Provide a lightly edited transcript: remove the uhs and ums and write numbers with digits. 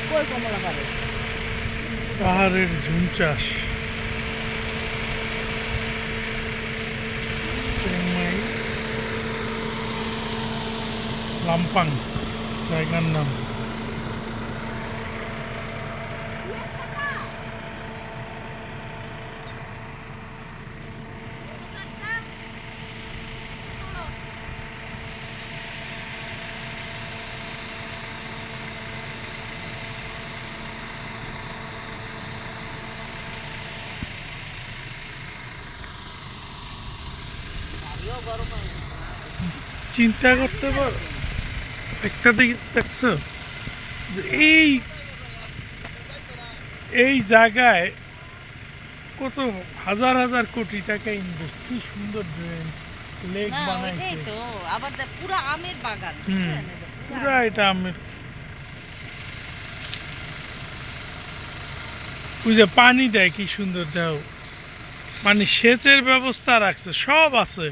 কই কমলা পারে পাহাড়ের ঝুম চাষ চিংমাই লাম্পাং জায়গার নাম। গরম হয়ে গেছে। চিন্তা করতে পার একটা দিকে দেখছো যে এই এই জায়গায় কত হাজার হাজার কোটি টাকা ইনভেস্ট, কি সুন্দর লেক না বানাইছে। ওইটাই তো আবার পুরো আমের বাগান হুম, বুঝছেন এটা পুরা এটা আমের। ওই যে পানি দেয় কি সুন্দর, দাও মানে সেচের ব্যবস্থা রাখছে, সব আছে।